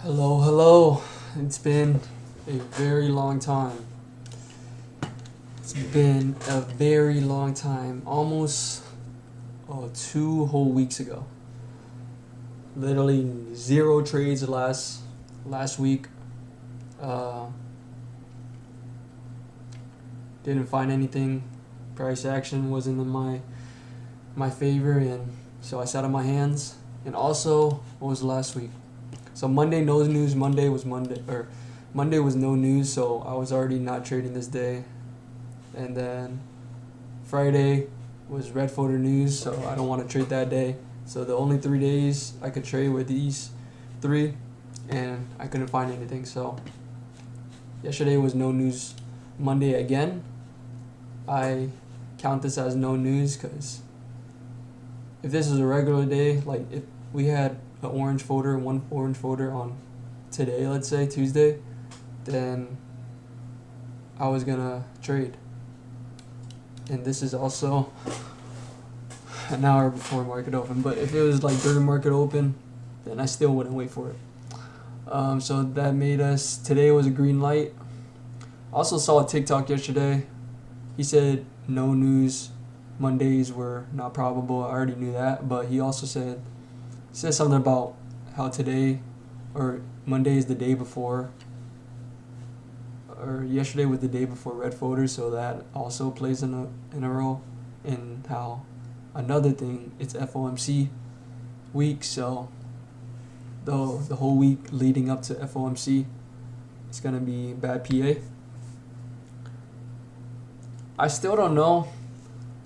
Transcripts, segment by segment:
Hello, hello. It's been a very long time. It's been a very long time. Almost 2 whole weeks ago. Literally zero trades last week. Uh, didn't find anything. Price action wasn't in my favor, and so I sat on my hands. And also, what was last week? So Monday no news. Monday was no news. So I was already not trading this day, and then Friday was red folder news. So I don't want to trade that day. So the only 3 days I could trade were these three, and I couldn't find anything. So yesterday was no news. Monday again, I count this as no news because if this is a regular day, like if we had one orange folder on today, let's say Tuesday, then I was gonna trade. And this is also an hour before market open. But if it was like during market open, then I still wouldn't wait for it. So that made us, today was a green light. Also saw a TikTok yesterday. He said no news. Mondays were not probable. I already knew that. But he also said something about how today or Monday is the day before, or yesterday was the day before red folder, so that also plays in a role. And how another thing, it's FOMC week, so the whole week leading up to FOMC, it's gonna be bad PA. I still don't know.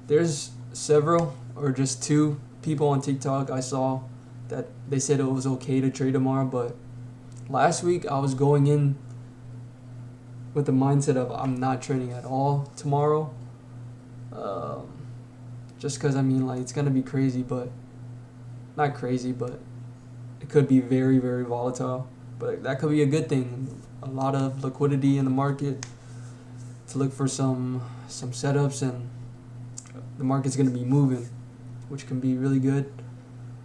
There's several or just two people on TikTok I saw that they said it was okay to trade tomorrow, but last week I was going in with the mindset of I'm not trading at all tomorrow. Just because like it's gonna be crazy, but not crazy, but it could be very, very volatile. But that could be a good thing. A lot of liquidity in the market to look for some setups, and the market's gonna be moving, which can be really good.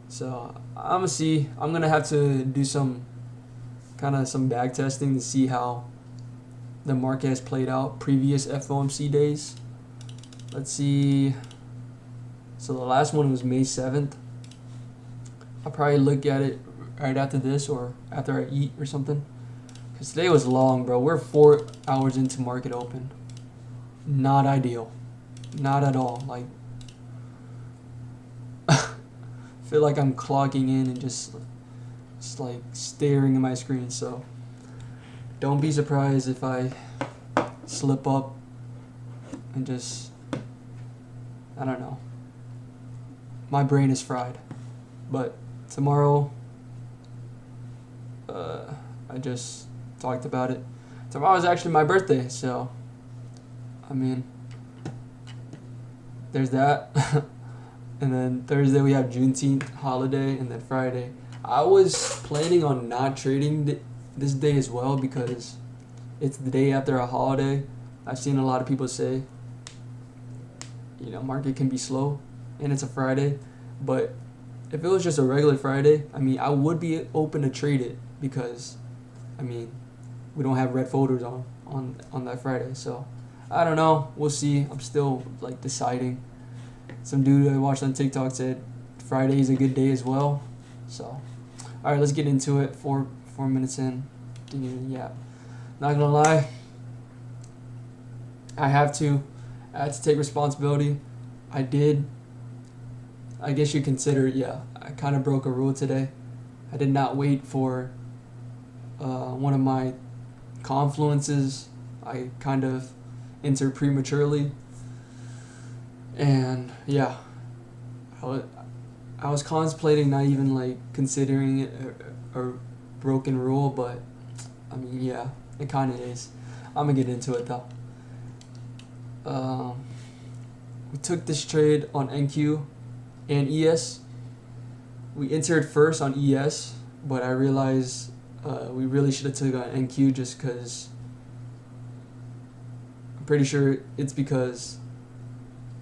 So I'm gonna have to do some back testing to see how the market has played out previous FOMC days. Let's see. So the last one was May 7th. I'll probably look at it right after this or after I eat or something. Because today was long, bro. We're 4 hours into market open. Not ideal. Not at all. Like, feel like I'm clocking in and just like staring at my screen. So don't be surprised if I slip up and just, I don't know. My brain is fried. But tomorrow, I just talked about it. Tomorrow is actually my birthday, so there's that. And then Thursday we have Juneteenth holiday, and then Friday. I was planning on not trading this day as well because it's the day after a holiday. I've seen a lot of people say, market can be slow, and it's a Friday. But if it was just a regular Friday, I would be open to trade it because, we don't have red folders on that Friday. So I don't know. We'll see. I'm still like deciding. Some dude I watched on TikTok said Friday is a good day as well. So, all right, let's get into it. 4 minutes in, didn't even yap. Not gonna lie, I had to take responsibility. I did. I guess you consider it. Yeah, I kind of broke a rule today. I did not wait for one of my confluences. I kind of entered prematurely. And yeah, I was contemplating not even like considering it a broken rule, but yeah, it kind of is. I'm gonna get into it though. We took this trade on NQ and ES. We entered first on ES, but I realized we really should have took on NQ just because I'm pretty sure it's because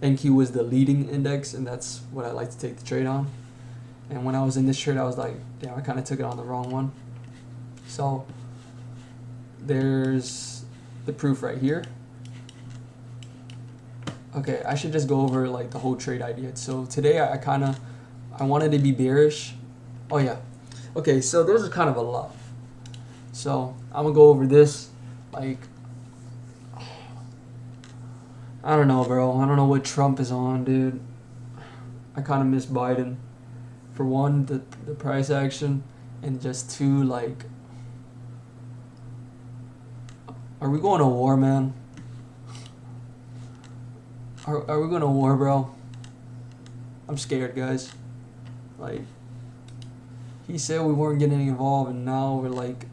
NQ was the leading index, and that's what I like to take the trade on. And when I was in this trade, I was like, damn, I kind of took it on the wrong one. So there's the proof right here. Okay, I should just go over like the whole trade idea. So today I wanted to be bearish. Oh yeah. Okay, so there's kind of a lot. So I'm gonna go over this. Like, I don't know, bro. I don't know what Trump is on, dude. I kind of miss Biden. For one, the price action, and just two, like, are we going to war, man? Are we going to war, bro? I'm scared, guys. Like, he said we weren't getting involved, and now we're like,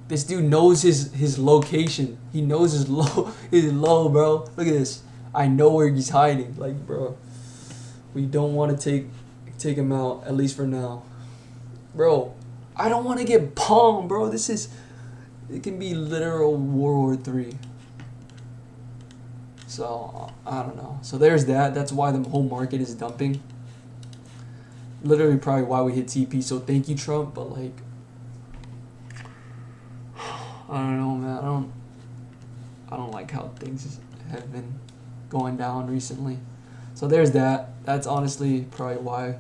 this dude knows his location. He knows his low, bro. Look at this. I know where he's hiding. Like, bro, we don't want to take him out, at least for now. Bro, I don't want to get palmed, bro. It can be literal World War III. So, I don't know. So there's that. That's why the whole market is dumping. Literally probably why we hit TP. So thank you, Trump. But, like, I don't know, man. I don't like how things have been going down recently. So there's that. That's honestly probably why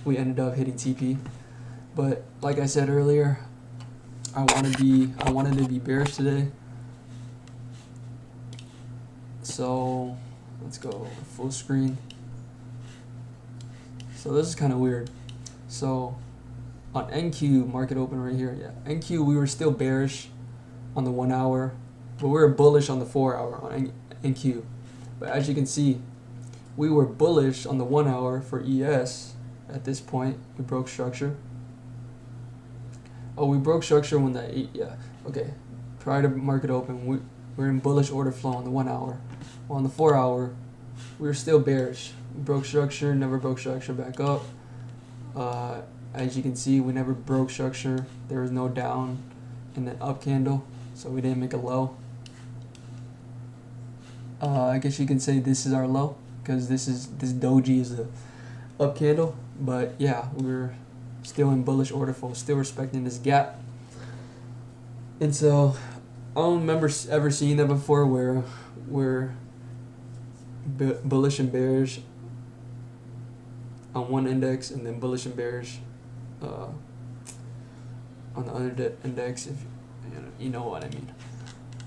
we ended up hitting TP. But like I said earlier, I wanted to be bearish today. So let's go full screen. So this is kind of weird. So on NQ, market open right here. Yeah, NQ we were still bearish on the 1 hour, but we were bullish on the 4 hour on NQ. But as you can see, we were bullish on the 1 hour for ES at this point. We broke structure. Oh, we broke structure when that okay. Prior to market open, we're in bullish order flow on the 1 hour. Well, on the 4 hour, we were still bearish. We broke structure, never broke structure back up. As you can see, we never broke structure. There was no down in the up candle, so we didn't make a low. I guess you can say this is our low, because this doji is the up candle. But yeah, we're still in bullish order flow, still respecting this gap. And so I don't remember ever seeing that before, where we're bullish and bearish on one index and then bullish and bearish on the other index, if you know what I mean.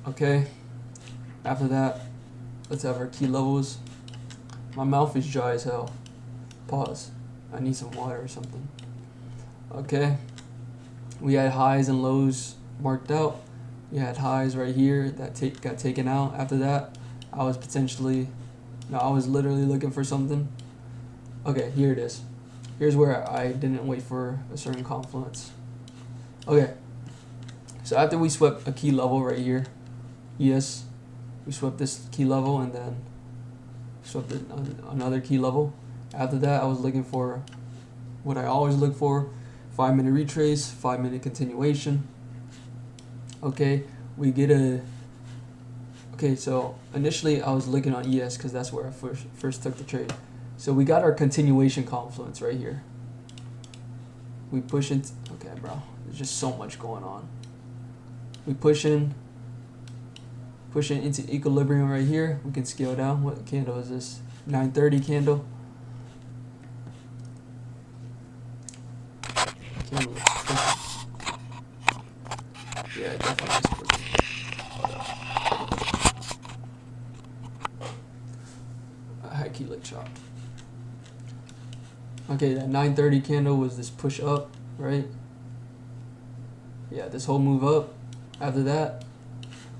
Okay, after that, let's have our key levels. My mouth is dry as hell. Pause. I need some water or something. Okay, we had highs and lows marked out. We had highs right here that got taken out. After that, I was literally looking for something. Okay, here it is. Here's where I didn't wait for a certain confluence. Okay, so after we swept a key level right here, yes, we swept this key level and then swept another key level. After that, I was looking for what I always look for: 5-minute retrace, 5-minute continuation. Okay, we get a. Okay, so initially I was looking on ES because that's where I first took the trade. So we got our continuation confluence right here. We push into. Okay, bro, there's just so much going on. We push in into equilibrium right here. We can scale down. What candle is this? 930 candle. Candle looks tricky. Yeah, it definitely is tricky. High key look chopped. Okay, that 930 candle was this push up, right? Yeah, this whole move up. After that,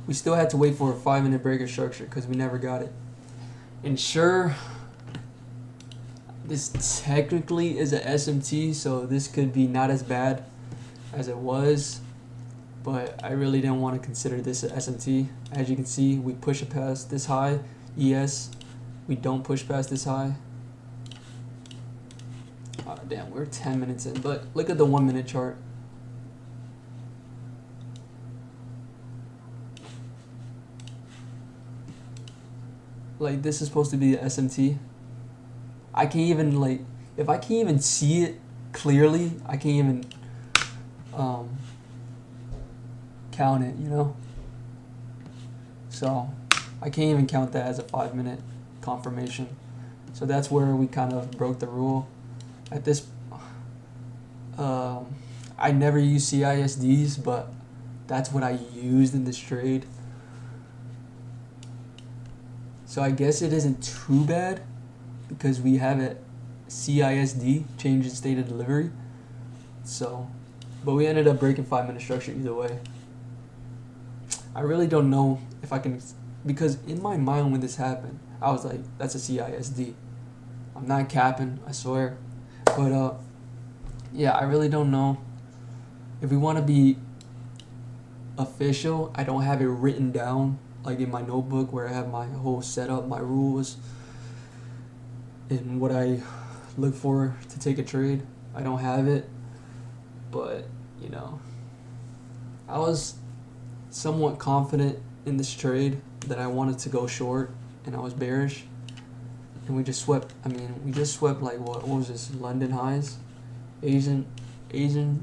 we still had to wait for a 5-minute breaker structure because we never got it. And sure, this technically is a SMT, so this could be not as bad as it was, but I really didn't want to consider this an SMT. As you can see, we push it past this high, ES. We don't push past this high. Oh, damn, we're 10 minutes in, but look at the 1-minute chart. Like, this is supposed to be the SMT. I can't even, like, if I can't even see it clearly, I can't even count it, you know? So I can't even count that as a 5-minute confirmation. So that's where we kind of broke the rule. At this, I never use CISDs, but that's what I used in this trade. So I guess it isn't too bad because we have it CISD, change in state of delivery. So, but we ended up breaking 5-minute structure either way. I really don't know if I can, because in my mind when this happened, I was like, that's a CISD. I'm not capping, I swear. But yeah, I really don't know. If we want to be official, I don't have it written down like in my notebook where I have my whole setup, my rules, and what I look for to take a trade. I don't have it, but you know, I was somewhat confident in this trade that I wanted to go short, and I was bearish, and we just swept. I mean, we just swept like what was this? London highs, Asian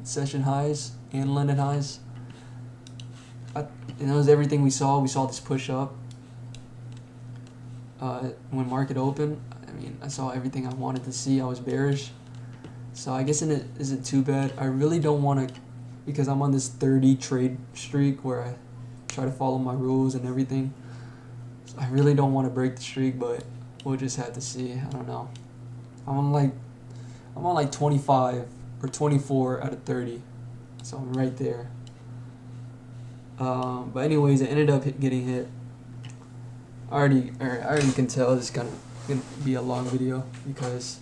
session highs, and London highs. And that was everything we saw. We saw this push up. When market opened, I mean, I saw everything I wanted to see. I was bearish. So I guess it isn't too bad. I really don't want to, because I'm on this 30 trade streak where I try to follow my rules and everything. So I really don't want to break the streak, but we'll just have to see. I don't know. I'm on like 25 or 24 out of 30. So I'm right there. But anyways, it ended up getting hit. I already can tell this is gonna be a long video because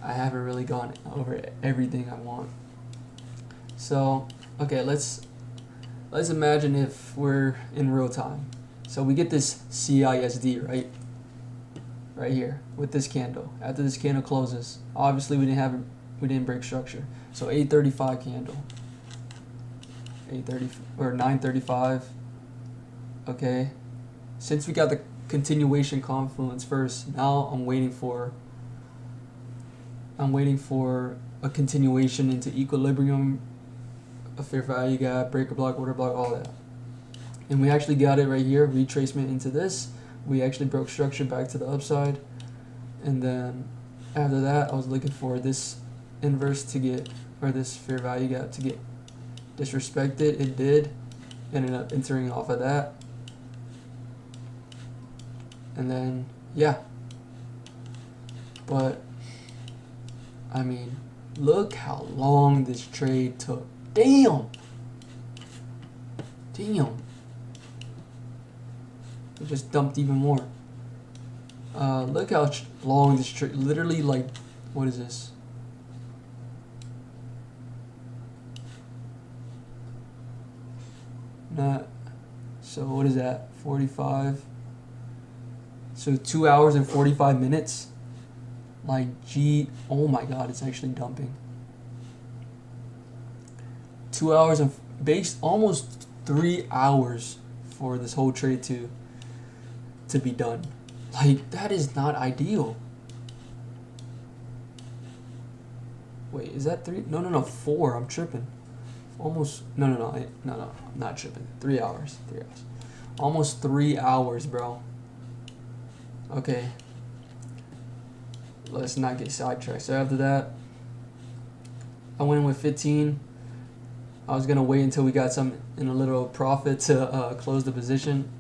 I haven't really gone over everything I want. So okay, let's imagine if we're in real time. So we get this CISD right here with this candle. After this candle closes, obviously we didn't break structure. So 835 candle. 8:30 or 9:35. Okay, since we got the continuation confluence first, now I'm waiting for a continuation into equilibrium, a fair value gap, breaker block, order block, all that. And we actually got it right here, retracement into this. We actually broke structure back to the upside, and then after that I was looking for this inverse to get, or this fair value gap to get disrespected. It did. Ended up entering off of that. And then, yeah. But, I mean, look how long this trade took. Damn! Damn. It just dumped even more. Look how long this trade, literally like, what is this? So what is that? 45. So 2 hours and 45 minutes. Like, oh my god, it's actually dumping. 2 hours and almost 3 hours for this whole trade to be done. Like, that is not ideal. Wait, is that 3? No, 4. I'm tripping. Almost, no, I'm not tripping. 3 hours. Almost 3 hours, bro. Okay. Let's not get sidetracked. So after that, I went in with 15. I was going to wait until we got some in a little profit to close the position.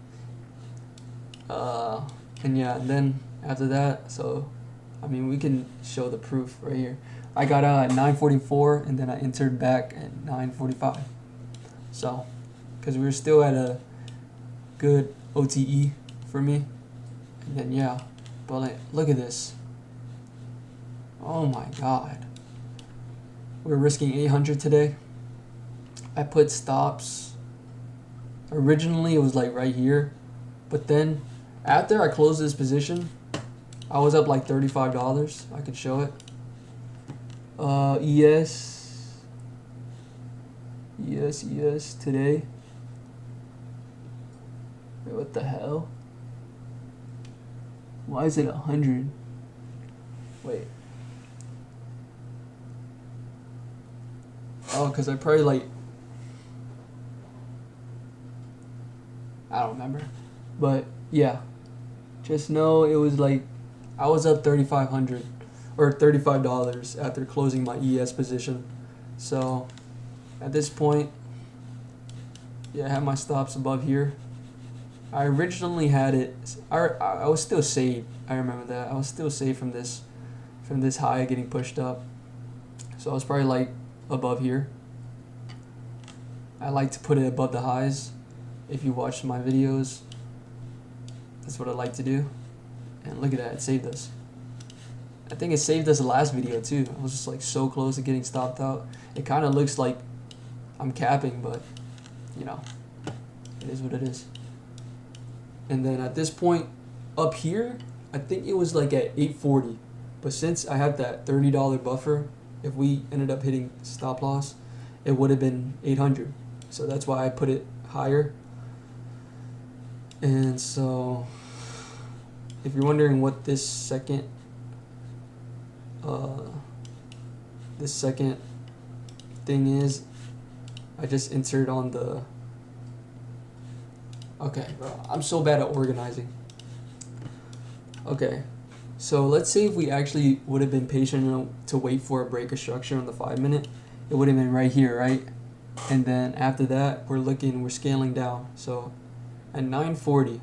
And yeah, and then after that, so, I mean, we can show the proof right here. I got out at 9:44, and then I entered back at 9:45. So, because we were still at a good OTE for me. And then, yeah. But, like, look at this. Oh, my God. We're risking 800 today. I put stops. Originally, it was, like, right here. But then, after I closed this position, I was up, like, $35. I could show it. ES today. Wait, what the hell? Why is it 100? Wait. Oh, because I probably I don't remember. But yeah, just know it was like I was up 3,500 or $35 after closing my ES position. So at this point, yeah, I have my stops above here. I originally had it. I was still safe. I remember that I was still safe from this high getting pushed up. So I was probably like above here. I like to put it above the highs. If you watch my videos, that's what I like to do. And look at that, it saved us. I think it saved us the last video too. I was just like so close to getting stopped out. It kind of looks like I'm capping, but you know, it is what it is. And then at this point up here, I think it was like at 840. But since I had that $30 buffer, if we ended up hitting stop loss, it would have been 800. So that's why I put it higher. And so if you're wondering what this second thing is, I just entered on the, okay, bro, I'm so bad at organizing. Okay, so let's say if we actually would have been patient enough to wait for a break of structure on the 5-minute, it would have been right here, right? And then after that, we're scaling down. So at 940,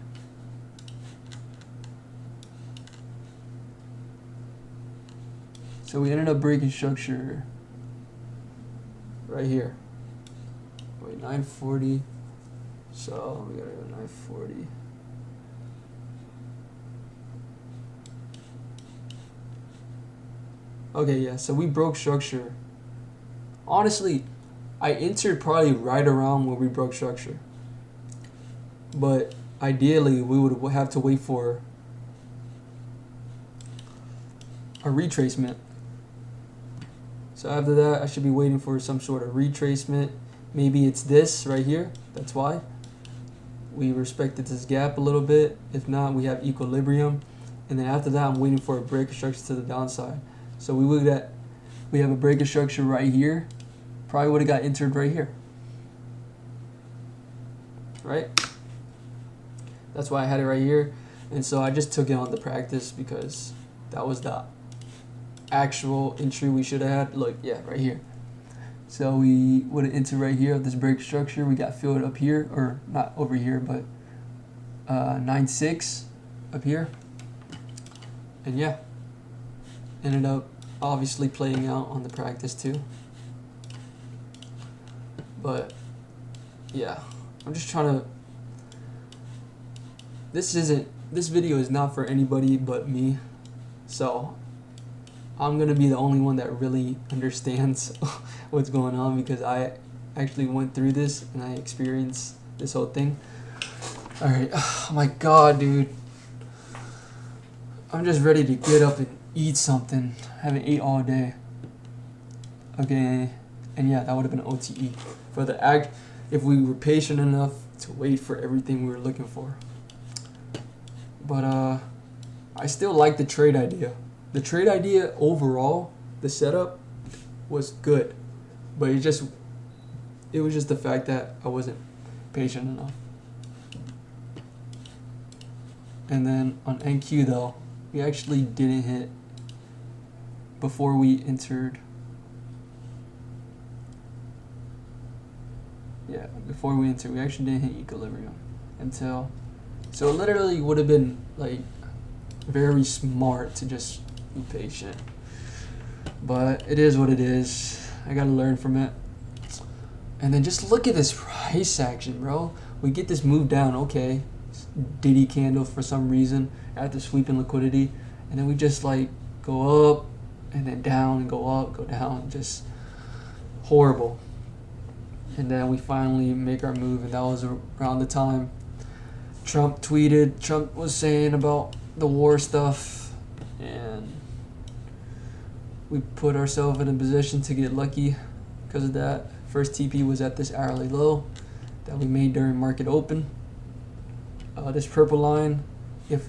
so we ended up breaking structure right here. Wait, 940. So we gotta go 940. Okay, yeah, so we broke structure. Honestly, I entered probably right around where we broke structure. But ideally, we would have to wait for a retracement. So after that, I should be waiting for some sort of retracement. Maybe it's this right here. That's why. We respected this gap a little bit. If not, we have equilibrium. And then after that, I'm waiting for a break of structure to the downside. So we have a break of structure right here. Probably would have got entered right here. Right? That's why I had it right here. And so I just took it on the practice because that was the actual entry we should have had. Look, yeah, right here. So we would have entered right here of this break structure. We got filled up here, or not over here, but 9.6 up here. And yeah, ended up obviously playing out on the practice too. But yeah, I'm just trying to, this video is not for anybody but me. So I'm gonna be the only one that really understands what's going on, because I actually went through this and I experienced this whole thing. Alright, oh my god, dude. I'm just ready to get up and eat something. I haven't ate all day. Okay, and yeah, that would have been OTE. For the act, if we were patient enough to wait for everything we were looking for. But I still like the trade idea. The trade idea overall, the setup was good, but it was just the fact that I wasn't patient enough. And then on NQ though, we actually didn't hit before we entered. Yeah, before we entered, we actually didn't hit equilibrium until. So it literally would have been like very smart to just be patient. But it is what it is. I gotta learn from it. And then just look at this price action, bro. We get this move down, okay. Diddy candle for some reason after sweeping liquidity. And then we just like go up and then down and go up, go down. Just horrible. And then we finally make our move, and that was around the time Trump tweeted. Trump was saying about the war stuff, and we put ourselves in a position to get lucky because of that. First TP was at this hourly low that we made during market open. This purple line, if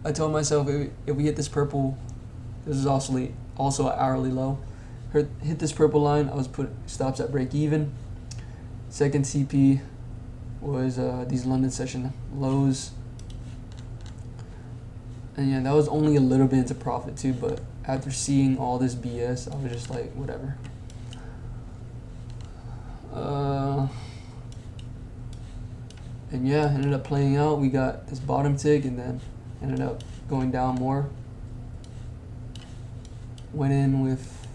I told myself if we hit this purple, this is also an hourly low. Hit this purple line, I was put stops at break even. Second CP, was these London session lows. And yeah, that was only a little bit into profit too, but after seeing all this BS, I was just like, whatever. And yeah, ended up playing out. We got this bottom tick and then ended up going down more. Went in with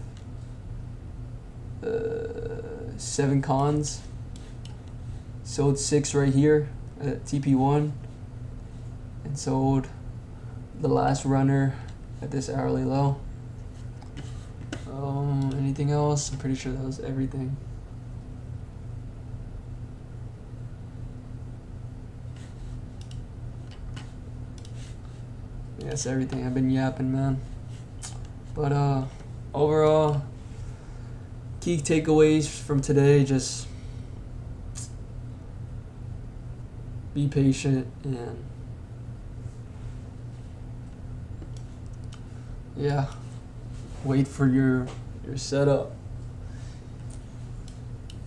7 cons. Sold 6 right here at TP1. And sold the last runner at this hourly low. Anything else? I'm pretty sure that was everything. Yeah, that's everything. I've been yapping, man. But overall, key takeaways from today: just be patient and yeah, wait for your setup.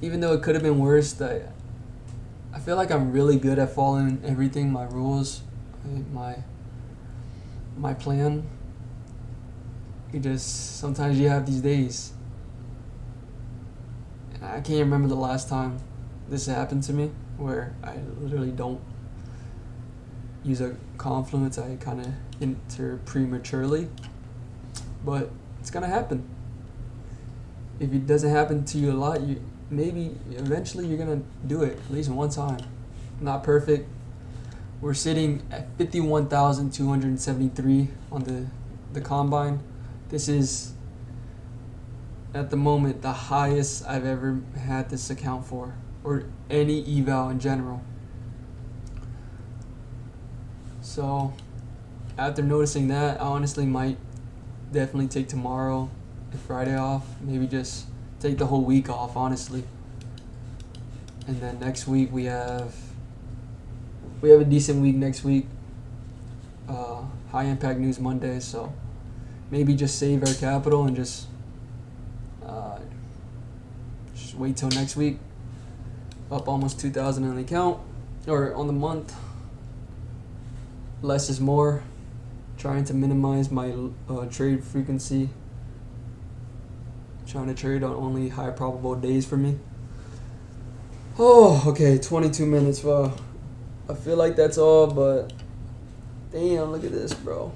Even though it could have been worse, I feel like I'm really good at following everything, my rules, my plan. You just sometimes you have these days. And I can't remember the last time this happened to me where I literally don't use a confluence. I kind of enter prematurely, but it's gonna happen. If it doesn't happen to you a lot, maybe eventually you're gonna do it at least one time. Not perfect. We're sitting at 51,273 on the combine. This is at the moment the highest I've ever had this account for, or any eval in general. So after noticing that, I honestly might definitely take tomorrow and Friday off. Maybe just take the whole week off, honestly. And then next week we have a decent week next week. High impact news Monday, so maybe just save our capital and just wait till next week. Up almost 2,000 on the account or on the month. Less is more. Trying to minimize my trade frequency. Trying to trade on only high probable days for me. Oh, okay, 22 minutes. Wow. I feel like that's all, but damn, look at this, bro.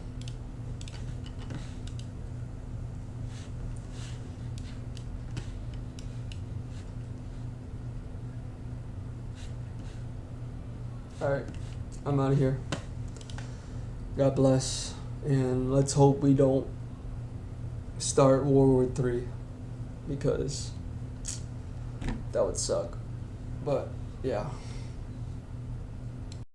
Alright, I'm out of here. God bless. And let's hope we don't start World War III, because that would suck. But, yeah.